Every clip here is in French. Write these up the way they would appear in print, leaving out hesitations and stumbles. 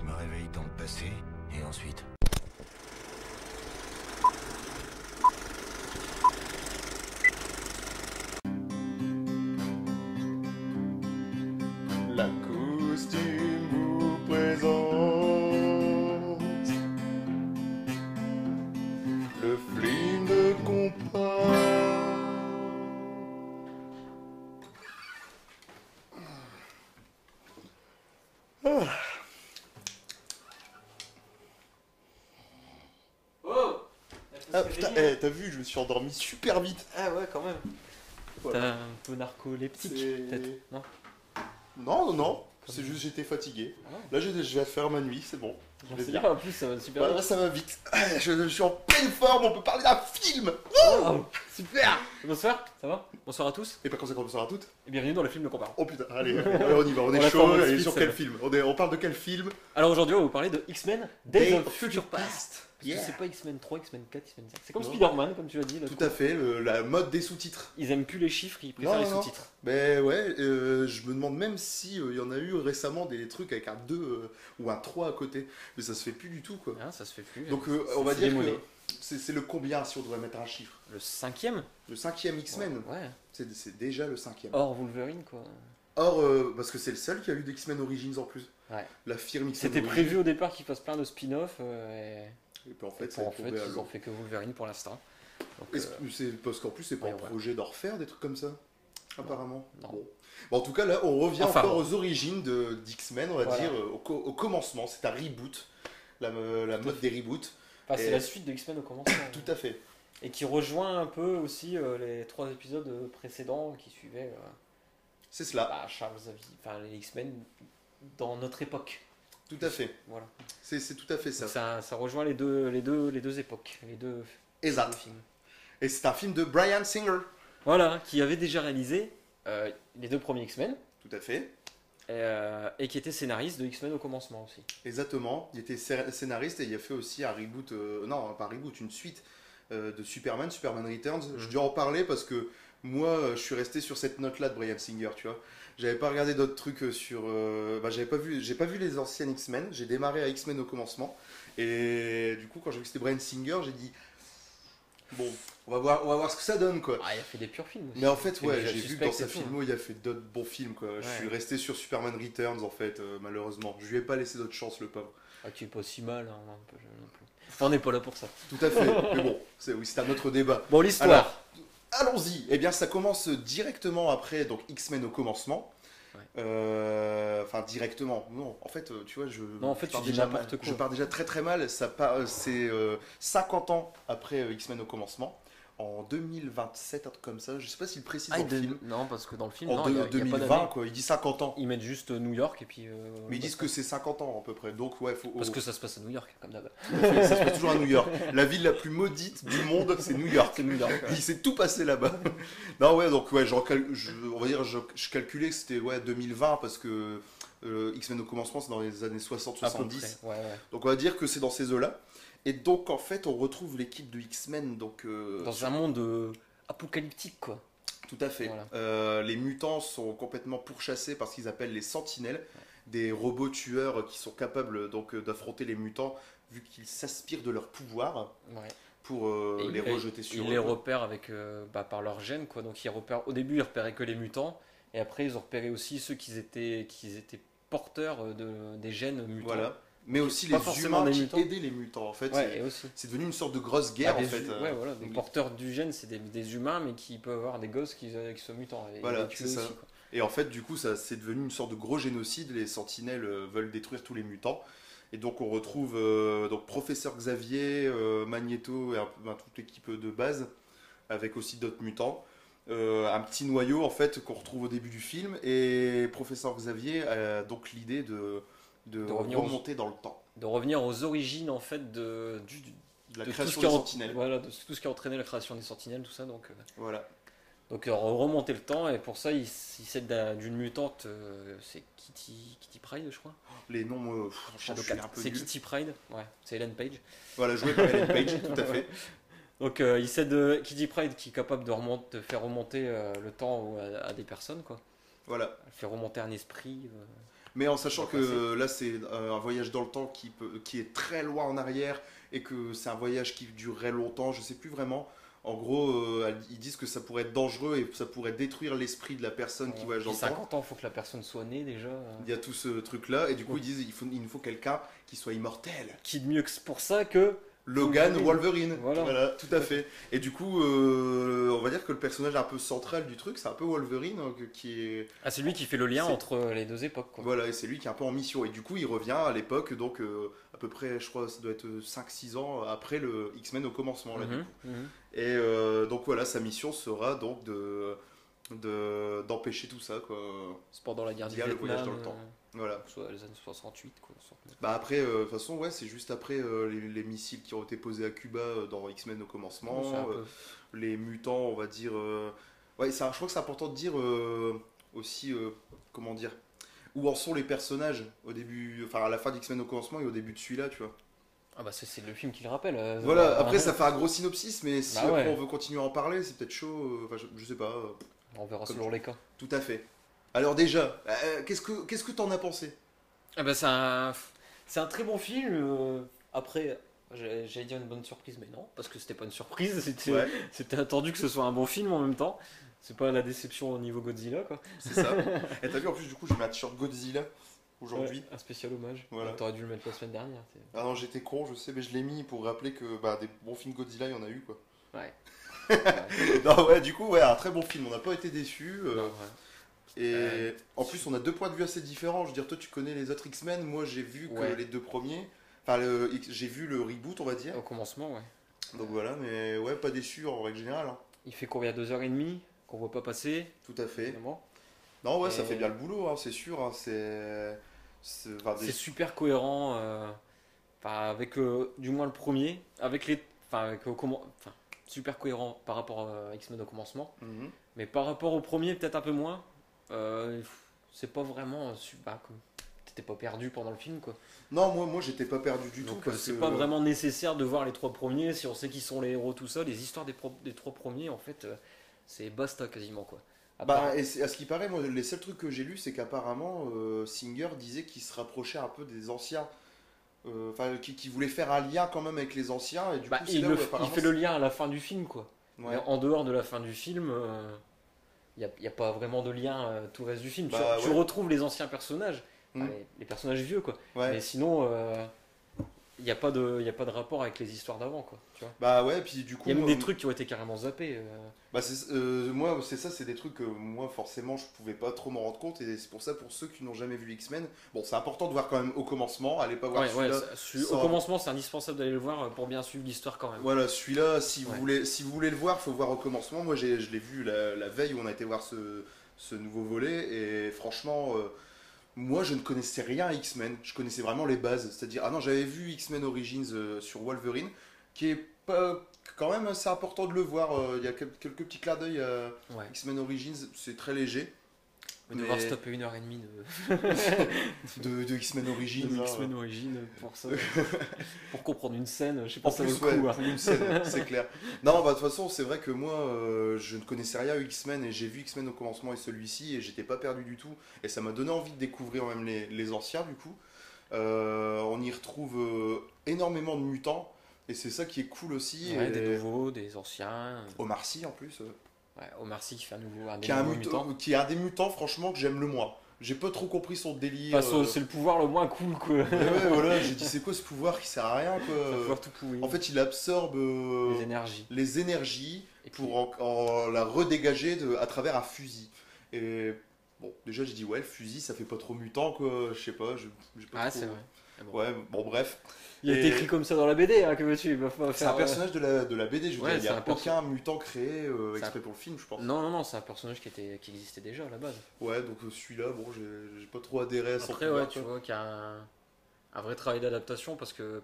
me réveille dans le passé, et ensuite... La costume vous présente le film de compas. Ah putain, t'as vu, je me suis endormi super vite. Ah ouais, quand même. Voilà. T'as un peu narcoleptique, C'est- peut-être, non? Non, c'est juste j'étais fatigué. Ah. Là, je vais faire ma nuit, c'est bon. Je vais C'est bien. bien, en plus, ça va super Bah, bien. là, ça va vite. Je suis en pleine forme, on peut parler d'un film. Oh, super. Bonsoir, ça va? Bonsoir à tous, Et pas quand c'est bonsoir à toutes. et bienvenue dans le film de Compare. Oh putain, allez, on y va, on On est l'a fait en chaud. mode Allez, speed, sur ça quel va. film on parle de quel film? Alors aujourd'hui, on va vous parler de X-Men Days of Future Past. Parce Yeah. que c'est pas X-Men 3, X-Men 4, X-Men 5. C'est comme Non. Spider-Man, comme tu l'as dit. Là, Tout à fait, la mode des sous-titres. Ils aiment plus les chiffres, ils préfèrent les Non. sous-titres. Ben ouais, je me demande même si il y en a eu récemment des trucs avec un 2 ou un 3 à côté. Mais ça se fait plus du tout, quoi. Ah, ça se fait plus. Donc C'est- on va c'est dire démodé. que c'est le combien si on devrait mettre un chiffre? Le 5ème. Le 5e X-Men. Ouais. C'est déjà le 5e. Or Wolverine, quoi. Or, parce que c'est le seul qui a eu d'X-Men Origins en plus. Ouais. La firme X-Men C'était Origins. prévu au départ qu'ils fassent plein de spin-off. Et puis en fait, Et ça en est fait, tombé à ils l'eau. ont fait que Wolverine pour l'instant. Donc, Est-ce que c'est parce qu'en plus c'est pas ouais, un ouais. projet d'en refaire des trucs comme ça, apparemment. Non. Bon. Bon, en tout cas là on revient Enfin, encore bon. aux origines d'X-Men, on va Voilà. dire au commencement, c'est un reboot, la mode des reboots. enfin, c'est et- la suite de X-Men au commencement. Tout à fait. Et qui rejoint un peu aussi les 3 épisodes précédents qui suivaient C'est cela. Charles Xavier, enfin les X-Men dans notre époque. Tout à fait. Voilà. C'est tout à fait ça. Donc ça rejoint les deux époques, les deux Exact. films. Et c'est un film de Bryan Singer. Voilà, qui avait déjà réalisé les 2 premiers X-Men Tout à fait. et qui était scénariste de X-Men au commencement aussi. Exactement. Il était scénariste et il a fait aussi un reboot, non pas un reboot, une suite de Superman, Superman Returns. Je dois en parler parce que moi je suis resté sur cette note-là de Bryan Singer, tu vois. J'avais pas regardé d'autres trucs sur. J'ai pas vu les anciennes X-Men. J'ai démarré à X-Men au commencement. Et du coup, quand j'ai vu que c'était Bryan Singer, j'ai dit bon, on va voir ce que ça donne, quoi. Ah, il a fait des purs films aussi. Mais en fait, Il ouais, fait j'ai vu que Suspect dans sa et tout, filmo, il a fait d'autres bons films, quoi. Je Ouais. suis resté sur Superman Returns, en fait, malheureusement. Je lui ai pas laissé d'autre chance, le pauvre. Ah, qui est pas si mal, hein, un peu, non plus. Enfin, on n'est pas là pour ça. Tout à fait. Mais bon, oui, c'est un autre débat. Bon, l'histoire. Allons-y. Eh bien, ça commence directement après, donc X-Men au commencement. Ouais. Enfin, directement. Non, en fait, tu vois, Non, en fait, je pars tu dis déjà n'importe mal. quoi. Je pars déjà très très mal. C'est 50 ans après X-Men au commencement. En 2027, un truc comme ça. Je sais pas s'il précise dans le film. Non, parce que dans le film, En non, il y a pas 2020, d'année. quoi. Il dit 50 ans. Ils mettent juste New York et puis. Mais ils disent que c'est 50 ans à peu près. Donc, ouais, faut. Parce que ça se passe à New York, comme d'hab. Ça se passe toujours à New York. La ville la plus maudite du monde, c'est New York. C'est New York. Il s'est tout passé là-bas. Non, ouais, donc, ouais, on va dire, je calculais que c'était 2020 parce que X-Men au commencement, c'est dans les années 60-70. Ouais, ouais. Donc, on va dire que c'est dans ces eaux-là. Et donc, en fait, on retrouve l'équipe de X-Men. Donc, Dans un monde apocalyptique, quoi. tout à fait. Voilà. Les mutants sont complètement pourchassés par ce qu'ils appellent les sentinelles, des robots tueurs qui sont capables donc d'affronter les mutants vu qu'ils s'aspirent de leur pouvoir Ouais. pour Et les rejeter sur ils eux. les repèrent avec, par leur gène, quoi. Donc, au début, ils repéraient que les mutants. Et après, ils ont repéré aussi ceux qui étaient porteurs des gènes mutants. Voilà. Mais aussi pas les forcément humains des qui mutants. aidaient les mutants. En fait, Ouais, et aussi. c'est devenu une sorte de grosse guerre Bah, en fait. Ouais, voilà, des Donc, porteurs du gène, c'est des humains, mais qui peuvent avoir des gosses qui sont mutants. Et Voilà, les tuer c'est ça. aussi, quoi. Et en fait, du coup, ça c'est devenu une sorte de gros génocide. Les sentinelles veulent détruire tous les mutants. Et donc, on retrouve donc Professeur Xavier, Magneto et toute l'équipe de base, avec aussi d'autres mutants. Un petit noyau, en fait, qu'on retrouve au début du film. Et Professeur Xavier a donc l'idée de revenir remonter dans le temps. De revenir aux origines, en fait, De la de création tout des ce qui a, sentinelles. voilà, de tout ce qui a entraîné la création des sentinelles, tout ça. Donc, Voilà. remonter le temps, et pour ça, il s'aide d'une mutante, c'est Kitty Pryde, je crois. Les noms, franchement, je suis un peu C'est nul. Kitty Pryde, ouais, c'est Ellen Page. Voilà, joué par Ellen Page, tout à fait. Donc, il s'aide Kitty Pryde qui est capable de faire remonter le temps à des personnes, quoi. Voilà. Elle fait remonter un esprit. Mais en sachant Dans que le passé. là, c'est un voyage dans le temps qui est très loin en arrière et que c'est un voyage qui durerait longtemps, je sais plus vraiment. En gros, ils disent que ça pourrait être dangereux et ça pourrait détruire l'esprit de la personne qui voyage dans Puis le temps. 50 ans, il faut que la personne soit née déjà. Il y a tout ce truc-là, et du coup, ils disent il nous faut quelqu'un qui soit immortel. Qui de mieux que pour ça que Logan Wolverine. Voilà. Tout à fait. Et du coup, on va dire que le personnage un peu central du truc, c'est un peu Wolverine, hein, qui est. Ah, c'est lui qui fait le lien C'est- entre les deux époques, quoi. Voilà, et c'est lui qui est un peu en mission. Et du coup, il revient à l'époque, donc à peu près, je crois, ça doit être 5-6 ans après le X-Men au commencement. Là, du coup. Mhm. Et donc voilà, sa mission sera donc d'empêcher tout ça, quoi. C'est pendant la guerre du Via le voyage Vietnam, dans le temps. Voilà. soit les années 68, quoi. 69. Bah après, de toute façon, ouais, c'est juste après les missiles qui ont été posés à Cuba dans X-Men au commencement, C'est un peu- les mutants, on va dire. Ouais, je crois que c'est important de dire aussi, comment dire, où en sont les personnages au début, enfin à la fin d'X-Men au commencement et au début de celui-là, tu vois. Ah bah c'est le film qui le rappelle. Voilà, après ça fait un gros synopsis, mais si Bah après ouais. on veut continuer à en parler, c'est peut-être chaud, enfin je sais pas, On verra Comme selon les cas. tout à fait. Alors déjà, qu'est-ce que t'en as pensé? Ah bah c'est un très bon film. Après, j'allais dire une bonne surprise, mais non, parce que c'était pas une surprise, Ouais, c'était attendu que ce soit un bon film en même temps. C'est pas la déception au niveau Godzilla, quoi. c'est ça. Et t'as vu en plus du coup j'ai mis un t-shirt Godzilla aujourd'hui. Ouais, un spécial hommage. Voilà. T'aurais dû le mettre la semaine dernière. Ah non, j'étais con, je sais, mais je l'ai mis pour rappeler que bah, des bons films Godzilla, il y en a eu quoi. Ouais. Non, ouais, du coup, ouais, un très bon film, on n'a pas été déçus. Non, ouais. Et en plus, on a deux points de vue assez différents. Je veux dire, toi, tu connais les autres X-Men, moi, j'ai vu que Ouais. les deux premiers. Enfin, j'ai vu le reboot, on va dire. Au commencement, ouais. Donc voilà, mais ouais, pas déçu en règle générale. Hein. Il fait combien 2h30 qu'on voit pas passer, Tout à fait. évidemment. Non, ouais, ça Et- fait bien le boulot, hein, c'est sûr. Hein, enfin, C'est super cohérent avec du moins le premier, avec les, enfin, super cohérent par rapport à X-Men au commencement, Mhm. mais par rapport au premier peut-être un peu moins. C'est pas vraiment comme t'étais pas perdu pendant le film, quoi. Non, moi, j'étais pas perdu du tout. Donc Parce c'est que... pas vraiment nécessaire de voir les trois premiers si on sait qui sont les héros, tout ça. Les histoires des trois premiers, en fait, c'est basta quasiment, quoi. À part- Bah, et à ce qui paraît, moi, les seuls trucs que j'ai lus, c'est qu'apparemment, Singer disait qu'il se rapprochait un peu des anciens. Enfin, qui voulait faire un lien quand même avec les anciens. Et du coup, c'est là où il apparemment. fait le lien à la fin du film, quoi. Ouais. Mais en dehors de la fin du film, il n'y a pas vraiment de lien tout le reste du film. Bah, Tu ouais. retrouves les anciens personnages, Mm. les personnages vieux, quoi. Ouais. Mais sinon, il n'y a pas de rapport avec les histoires d'avant, quoi. Tu vois. Bah ouais, puis du coup, Il y a même moi, des trucs qui ont été carrément zappés. bah moi, c'est ça, c'est des trucs que moi, forcément, je pouvais pas trop m'en rendre compte, et c'est pour ça, pour ceux qui n'ont jamais vu X-Men, bon, c'est important de voir quand même au commencement, allez pas voir Ouais, celui-là. au commencement, c'est indispensable d'aller le voir pour bien suivre l'histoire quand même. Voilà, celui-là, si Ouais. vous voulez le voir, faut voir au commencement. Moi, je l'ai vu la veille où on a été voir ce nouveau volet, et franchement, moi, je ne connaissais rien à X-Men. Je connaissais vraiment les bases, c'est-à-dire, ah non, j'avais vu X-Men Origins sur Wolverine, qui est pas quand même assez important de le voir. Il y a quelques petits clins d'œil à Ouais. X-Men Origins, c'est très léger. Mais devoir stopper 1h30 de X-Men Origins. de hein. X-Men Origins pour ça. Pour comprendre une scène, je sais pas En si ça plus, vaut le coup. ouais, hein. pour une scène, c'est clair. Non, bah de toute façon, c'est vrai que moi, je ne connaissais rien à X-Men et j'ai vu X-Men au commencement et celui-ci et j'étais pas perdu du tout. Et ça m'a donné envie de découvrir même les anciens du coup. On y retrouve énormément de mutants et c'est ça qui est cool aussi. Ouais, et des nouveaux, des anciens. Omar Sy en plus, Ouais, Omar Sy qui fait un des qui est nouveaux mutants. qui est un des mutants franchement que j'aime le moins. J'ai pas trop compris son délire. C'est le pouvoir le moins cool, quoi. Ouais, voilà, j'ai dit c'est quoi ce pouvoir qui sert à rien Ça quoi. va pouvoir tout pourrir. En fait, il absorbe les énergies. les énergies Et puis, pour en la redégager à travers un fusil. Et bon, déjà j'ai dit ouais, le fusil ça fait pas trop mutant quoi, je sais pas, j'ai pas ah, trop... c'est vrai. Ah bon. Ouais, bon bref. Il a été écrit comme ça dans la BD, hein, que veux-tu, il va pas C'est faire, un personnage de la BD, je veux Ouais, dire, il y c'est a un perso- aucun mutant créé C'est exprès pour le film, je pense. Non, c'est un personnage qui existait déjà à la base. Ouais, donc celui-là, bon, j'ai pas trop adhéré à son Après, pouvoir, ouais, tu quoi. vois qu'il y a un vrai travail d'adaptation parce que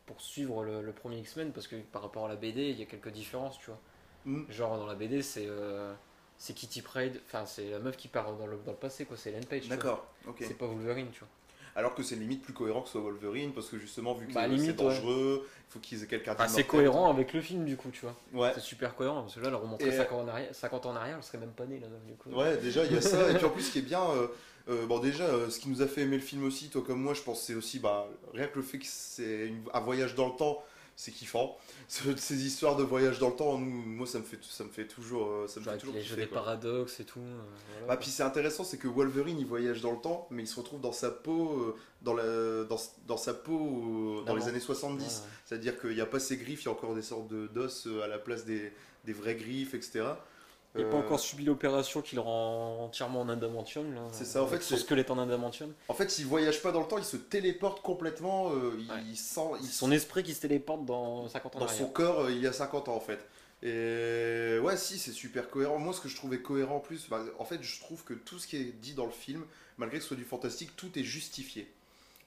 pour suivre le premier X-Men, parce que par rapport à la BD, il y a quelques différences, tu vois. Mm. Genre dans la BD, c'est Kitty Pryde, enfin c'est la meuf qui part dans le passé, quoi, c'est Ellen Page. tu vois. D'accord, ok. C'est pas Wolverine, tu vois. alors que c'est limite plus cohérent que ce soit Wolverine, parce que justement, vu que Bah, c'est limite, dangereux, il faut qu'ils aient quelqu'un Enfin, c'est d'immortel. cohérent avec le film, du coup, tu vois. Ouais. C'est super cohérent, parce que là, leur remontrer Et- 50 ans en arrière, elle serait même pas née, là, du coup. Ouais, déjà il y a ça, et puis en plus ce qui est bien, bon déjà ce qui nous a fait aimer le film aussi, toi comme moi, je pense que c'est aussi bah, rien que le fait que c'est un voyage dans le temps, c'est kiffant. Ces histoires de voyage dans le temps, moi ça me fait toujours, ça me Genre fait avec toujours les jeux kiffer, des quoi. paradoxes et tout. Voilà. Bah, puis c'est intéressant, c'est que Wolverine il voyage dans le temps, mais il se retrouve dans sa peau, dans sa peau dans les D'avant. années 70. Ouais, ouais. C'est-à-dire qu'il n'y a pas ses griffes, il y a encore des sortes d'os à la place des vraies griffes, etc. Il n'a pas Euh, encore subi l'opération qui le rend entièrement en adamantium, là. C'est ça, en fait, Avec son c'est- squelette en adamantium. En fait, il voyage pas dans le temps, il se téléporte complètement, Ouais. il sent, C'est son esprit qui se téléporte dans 50 ans en dans son arrière. corps il y a 50 ans en fait. Et ouais, si, c'est super cohérent. Moi, ce que je trouvais cohérent en plus, bah, en fait, je trouve que tout ce qui est dit dans le film, malgré que ce soit du fantastique, tout est justifié.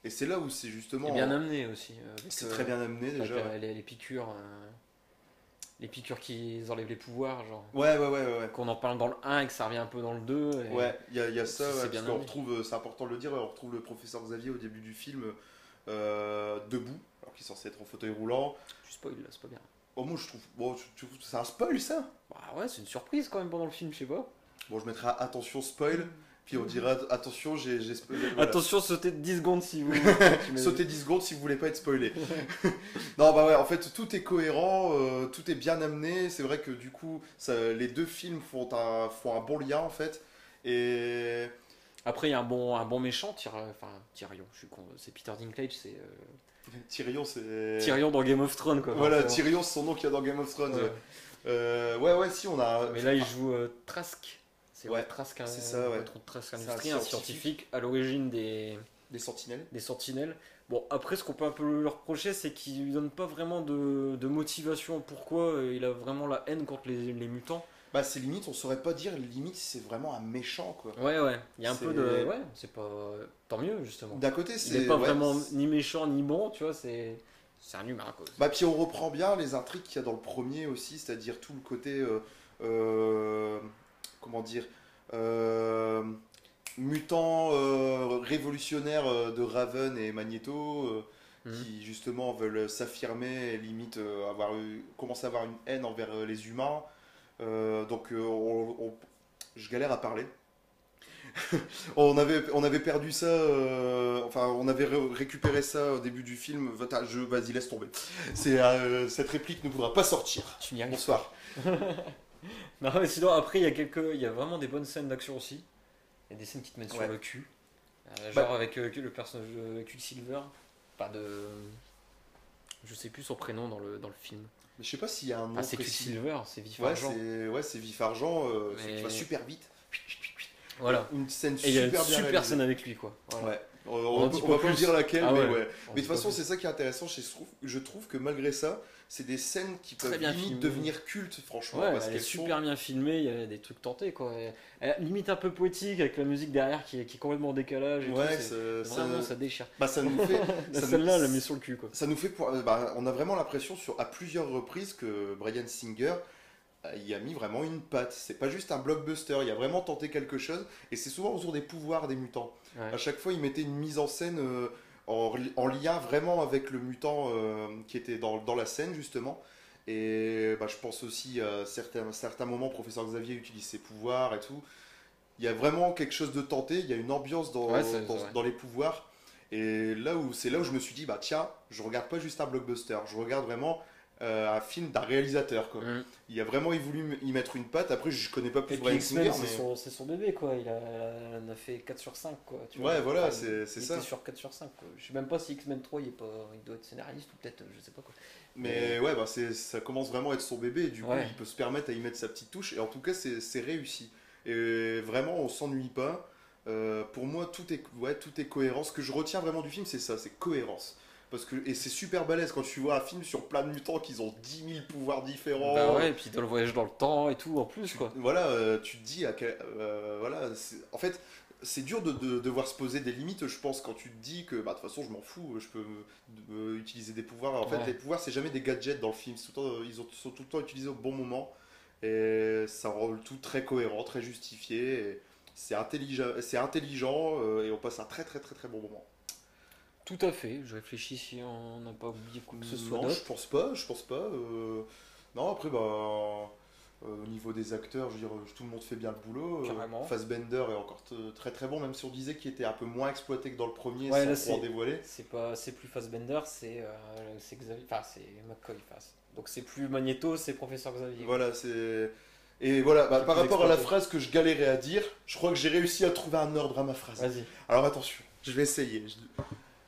Et c'est là où c'est justement. Et bien amené aussi. Avec, C'est très bien amené avec, déjà. Ouais, les piqûres. Les piqûres qui enlèvent les pouvoirs, genre. ouais. Qu'on en parle dans le 1 et que ça revient un peu dans le 2. Et... Ouais, il y a ça, C'est ouais, bien parce qu'on amené. retrouve, c'est important de le dire, on retrouve le professeur Xavier au début du film debout, alors qu'il est censé être en fauteuil roulant. Tu spoil là, c'est pas bien. Oh, moi je trouve. Bon, c'est un spoil ça? Bah ouais, c'est une surprise quand même pendant le film, je sais pas. Bon, je mettrai attention spoil, puis on dira attention, j'ai spoilé. Voilà. Attention, sautez de 10 secondes si vous. Sautez 10 secondes si vous voulez pas être spoilé. Non, bah ouais, en fait, tout est cohérent, tout est bien amené. C'est vrai que du coup, les deux films font un bon lien en fait. Et. Après, il y a un bon méchant, Tyrion, je suis con, c'est Peter Dinklage, c'est Tyrion, c'est. Tyrion dans Game of Thrones quoi. Voilà, forcément. Tyrion, c'est son nom qu'il y a dans Game of Thrones. Ouais. Ouais, si, on a. Mais là, il joue Trask. C'est Ouais, Trask, c'est ça, ouais. patron de Trask C'est un Industries, un scientifique à l'origine Des sentinelles. des Sentinelles. Bon, après, ce qu'on peut un peu leur reprocher, c'est qu'il lui donne pas vraiment de motivation. Pourquoi il a vraiment la haine contre les mutants. Bah, c'est limite, on saurait pas dire limite si c'est vraiment un méchant quoi. Ouais. Il y a un C'est- peu de. Ouais, c'est pas. Tant mieux, justement. D'un côté, Il c'est. n'est pas ouais, vraiment ni méchant ni bon, tu vois, c'est un humain quoi. Bah, puis on reprend bien les intrigues qu'il y a dans le premier aussi, c'est-à-dire tout le côté. Comment dire mutant révolutionnaire de Raven et Magneto qui justement veulent s'affirmer et limite commencer à avoir une haine envers les humains. Je galère à parler. On avait perdu ça, enfin on avait récupéré ça au début du film. Vas-y, laisse tomber. Cette réplique ne voudra pas sortir. Tu n'y arrives Bonsoir. Non, mais sinon, après, il y a vraiment des bonnes scènes d'action aussi. Il y a des scènes qui te mettent sur Ouais. le cul. Bah- Genre avec le personnage de Quicksilver. Pas de. Je sais plus son prénom dans le film. Je sais pas s'il y a un nom Ah, c'est précis. Quicksilver, c'est vif Ouais, argent. c'est vif argent, Mais- qui va super vite. Voilà. Une scène Et il y a une super bien super réalisée. scène avec lui, quoi. Voilà. Ouais. On On dit va pas pas plus. dire laquelle, Ah mais ouais. ouais. On Mais dit de toute pas façon, plus. c'est ça qui est intéressant. Je trouve que malgré ça, c'est des scènes qui Très peuvent bien limite filmées. devenir cultes, franchement. Ouais, parce elle est qu'elles super bien filmée, il y a des trucs tentés, quoi. Limite un peu poétique avec la musique derrière qui est complètement en décalage. Et Ouais, tout, vraiment, ça déchire. ça nous fait. La ça celle-là, elle nous- la met sur le cul, quoi. Ça nous fait. On a vraiment l'impression à plusieurs reprises que Bryan Singer. Il a mis vraiment une patte. C'est pas juste un blockbuster. Il a vraiment tenté quelque chose. Et c'est souvent autour des pouvoirs des mutants. Ouais. À chaque fois, il mettait une mise en scène en lien vraiment avec le mutant qui était dans la scène, justement. Et je pense aussi à certains moments, Professeur Xavier utilise ses pouvoirs et tout. Il y a vraiment quelque chose de tenté. Il y a une ambiance Ouais, c'est vrai. dans les pouvoirs. Et c'est là où je me suis dit, bah tiens, je regarde pas juste un blockbuster. Je regarde vraiment un film d'un réalisateur, quoi. Il a vraiment voulu y mettre une patte. Après, je connais pas plus Et puis Bryan X-Men, Singer, mais... c'est son bébé, quoi. Il en a fait 4 sur 5, quoi. Tu Ouais, vois. voilà, Enfin, c'est il ça. était sur 4 sur 5, quoi. Je sais même pas si X-Men 3, il doit être scénariste ou peut-être, je sais pas, quoi. Mais ouais, ça commence vraiment à être son bébé, et du coup, Ouais. il peut se permettre à y mettre sa petite touche, et en tout cas, c'est réussi. Et vraiment, on s'ennuie pas. Pour moi, tout est cohérent. Ce que je retiens vraiment du film, c'est ça, c'est cohérence. Et c'est super balèze quand tu vois un film sur plein de mutants qui ont 10 000 pouvoirs différents. Bah ouais, et puis dans le voyage dans le temps et tout, en plus, quoi. Voilà, tu te dis voilà, en fait, c'est dur de devoir se poser des limites, je pense, quand tu te dis que bah, de toute façon, je m'en fous, je peux utiliser des pouvoirs. En fait, Ouais. les pouvoirs, c'est jamais des gadgets dans le film, sont tout le temps utilisés au bon moment, et ça rend le tout très cohérent, très justifié, et c'est intelligent, et on passe un très très très très bon moment. Tout à fait, je réfléchis si on n'a pas oublié quoi que ce soit Non, d'autre. je pense pas. Non, après, au niveau des acteurs, je veux dire, tout le monde fait bien le boulot. Carrément. Fassbender est encore très très bon, même si on disait qu'il était un peu moins exploité que dans le premier, Ouais, là, sans trop en dévoiler. c'est plus Fassbender, c'est Xavier, enfin c'est McCoy. Donc c'est plus Magneto, c'est Professeur Xavier. Voilà, c'est. Et voilà, Qui est par plus rapport à la exploité. phrase que je galérais à dire, je crois que j'ai réussi à trouver un ordre à ma phrase. Vas-y. Alors attention, je vais essayer.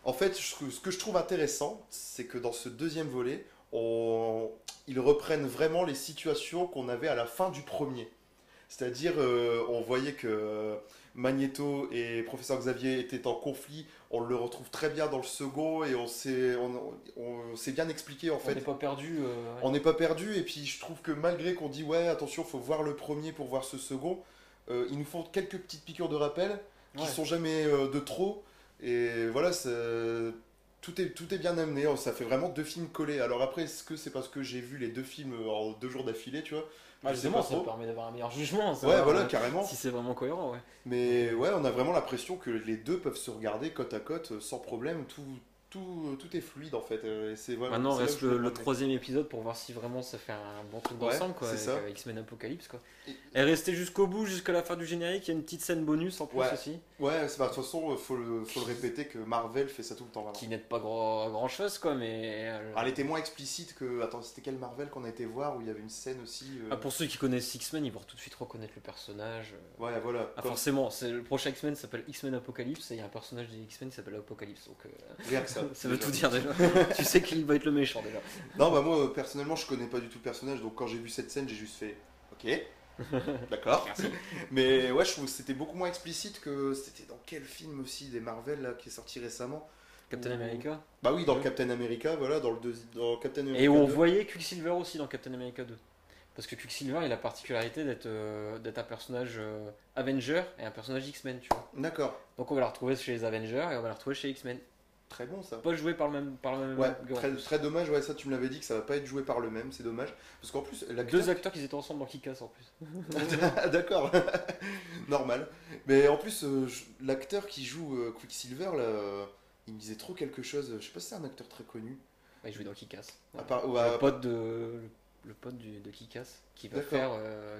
En fait, ce que je trouve intéressant, c'est que dans ce deuxième volet, ils reprennent vraiment les situations qu'on avait à la fin du premier. C'est-à-dire, on voyait que Magneto et Professeur Xavier étaient en conflit. On le retrouve très bien dans le second et on s'est bien expliqué en On fait. n'est pas perdu. On n'est pas perdu, et puis je trouve que malgré qu'on dit ouais, attention, faut voir le premier pour voir ce second, ils nous font quelques petites piqûres de rappel qui Ouais. sont jamais de trop. Et voilà, tout est bien amené. Ça fait vraiment deux films collés. Alors après, est-ce que c'est parce que j'ai vu les deux films en 2 jours d'affilée, tu vois? Ah, Je sais justement, pas ça trop. permet d'avoir un meilleur jugement. Ouais, voilà, carrément. Si c'est vraiment cohérent, ouais. Mais ouais, on a vraiment l'impression que les deux peuvent se regarder côte à côte sans problème. Tout est fluide en fait. Et Maintenant, c'est là reste que je me le demandais. troisième épisode pour voir si vraiment ça fait un bon truc Ouais, d'ensemble, quoi, c'est avec ça. X-Men Apocalypse, quoi. Et- Et rester jusqu'au bout, jusqu'à la fin du générique, il y a une petite scène bonus en plus Ouais. aussi, Ouais, de toute façon, faut le répéter que Marvel fait ça tout le temps vraiment. qui n'aide pas grand chose, quoi, mais. Elle était moins explicite que. Attends, c'était quel Marvel qu'on a été voir où il y avait une scène aussi. Ah, pour ceux qui connaissent X-Men, ils vont tout de suite reconnaître le personnage. Ouais, voilà. Ah, Comme- forcément, le prochain X-Men s'appelle X-Men Apocalypse et il y a un personnage des X-Men qui s'appelle Apocalypse, donc Rien que ça. ça veut déjà. tout dire déjà. Tu sais qu'il va être le méchant déjà. Non, bah moi, personnellement, je connais pas du tout le personnage, donc quand j'ai vu cette scène, j'ai juste fait. Ok, d'accord. Merci. Mais ouais, je trouve que c'était beaucoup moins explicite que. C'était dans quel film aussi des Marvel là, qui est sorti récemment? Captain Où- America. Bah oui, dans Ouais. Captain America, voilà, dans Captain America Et où on 2. voyait Quicksilver aussi dans Captain America 2. Parce que Quicksilver, il a la particularité d'être un personnage Avenger et un personnage X-Men, tu vois. D'accord, Donc on va la retrouver chez les Avengers et on va la retrouver chez X-Men. très bon ça. Pas joué par le même Ouais, gars, en très, plus. très dommage, ouais, ça tu me l'avais dit que ça va pas être joué par le même, c'est dommage. Parce qu'en plus, Deux acteurs qui étaient ensemble dans Kick-Ass en plus. D'accord, normal. Mais en plus, l'acteur qui joue Quicksilver, là, il me disait trop quelque chose. Je sais pas si c'est un acteur très connu. Ouais, il jouait dans Kick-Ass. À part- Le ouais, pote le pote de Kick-Ass qui va D'accord. faire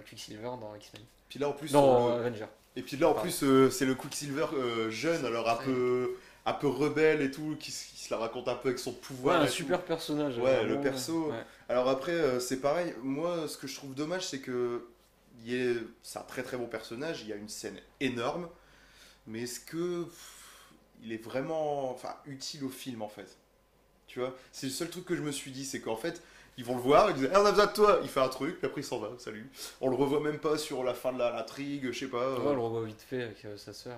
Quicksilver dans X-Men. Puis là en plus, Dans le- Avenger. et puis là en Pardon. plus, c'est le Quicksilver jeune, alors un peu rebelle et tout, qui se la raconte un peu avec son Ouais, pouvoir. un et tout. super personnage. Ouais, vraiment, le perso. ouais. Alors après, c'est pareil. Moi, ce que je trouve dommage, c'est que c'est un très très bon personnage. Il y a une scène énorme, mais est-ce que il est vraiment, enfin, utile au film en fait? Tu vois, c'est le seul truc que je me suis dit, c'est qu'en fait, ils vont le voir, ils disent, ah, on a besoin de toi. Il fait un truc, puis après il s'en va. Salut. On le revoit même pas sur la fin de l'intrigue, je sais pas. Ouais, on le revoit vite fait avec sa sœur.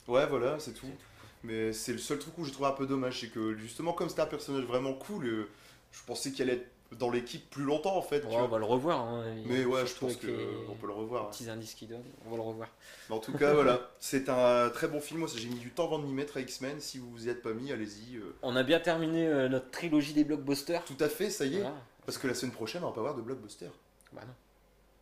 Ouais, voilà, c'est tout. C'est tout. Mais c'est le seul truc où je trouve un peu dommage, c'est que justement, comme c'était un personnage vraiment cool, je pensais qu'il allait être dans l'équipe plus longtemps en fait. tu Ouais, vois. on va le revoir. Hein, Mais ouais, je surtout pense avec les qu'on peut le revoir. Ouais. petits indices qu'il donne. On va le revoir. Mais en tout cas, voilà, c'est un très bon film. Moi, j'ai mis du temps avant de m'y mettre à X-Men. Si vous vous y êtes pas mis, allez-y. On a bien terminé notre trilogie des blockbusters. Tout à fait, ça y est. Voilà. Parce que la semaine prochaine, on va pas avoir de blockbuster. Bah non.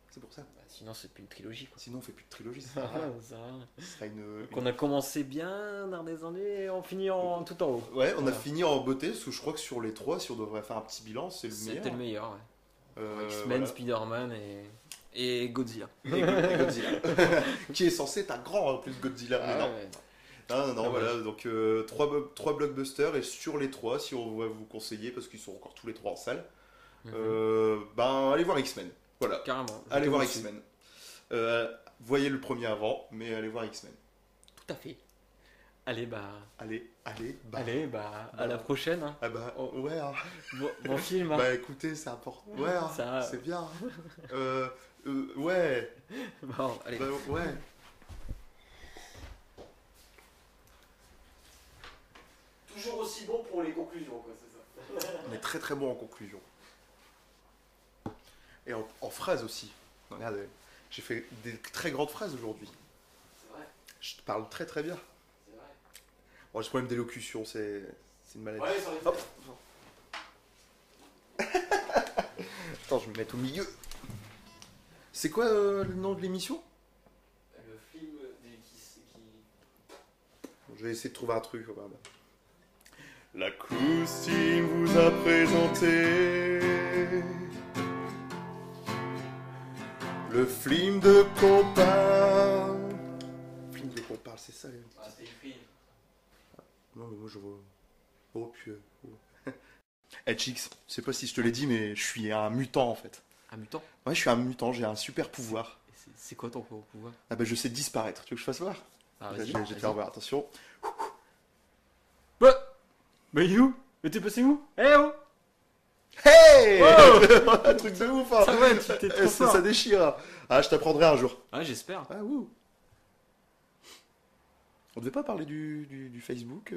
C'est pour ça. Bah, sinon, c'est plus une trilogie. Quoi. Sinon, on fait plus de trilogie. Ça Ah, sert à rien. ça va. Ce sera une- Donc on a commencé bien dans des années et on finit tout en haut. Ouais, on a Voilà. fini en beauté, parce que je crois que sur les trois, si on devrait faire un petit bilan, c'est le meilleur. C'était le meilleur. Ouais. X-Men, Voilà. Spider-Man et Godzilla. Et Godzilla. Qui est censé être un grand en plus Godzilla. Mais non. ouais. Non, Ah, voilà, donc trois blockbusters, et sur les trois, si on va vous conseiller, parce qu'ils sont encore tous les trois en salle, ben allez voir X-Men. Voilà, Carrément. allez voir Aussi. X-Men. Voyez le premier avant, mais allez voir X-Men. Tout à fait. Allez, bah, Allez, bah. à la prochaine. Hein. Ah bah, Oh. ouais, hein. Bon film. Hein. Bah écoutez, c'est important. Ouais, hein, Ça- c'est bien. Ouais, Bon, allez. bah, ouais. Toujours aussi bon pour les conclusions, quoi, c'est ça. On est très très bon en conclusion. Et en phrases aussi. Regardez, j'ai fait des très grandes phrases aujourd'hui. C'est vrai, Je parle très très bien. c'est vrai. Bon, j'ai ce problème d'élocution, c'est une maladie. Ouais, ça aurait été- Hop. Attends, je vais me mettre au milieu. C'est quoi le nom de l'émission? Le film qui... Je vais essayer de trouver un truc. Regarde. La Cruise Team vous a présenté le film de Copin. Film de Copin, c'est ça. Ah, c'était écrit. Non, mais moi je vois. Oh, puis. Eh, Chix, je sais pas si je te l'ai dit, mais je suis un mutant en fait. Un mutant? Ouais, je suis un mutant, j'ai un super pouvoir. C'est quoi ton pouvoir? Ah bah, je sais disparaître. Tu veux que je fasse voir? Ah, Je vas-y. vais te faire voir, attention. Mais il est où? Mais t'es passé où? Eh oh! Hey Oh un truc de ouf, hein. Ça va, tu t'es trop Ça fort. déchire. Ah, je t'apprendrai un jour. Ah, j'espère. Ah, ouh. On devait pas parler du Facebook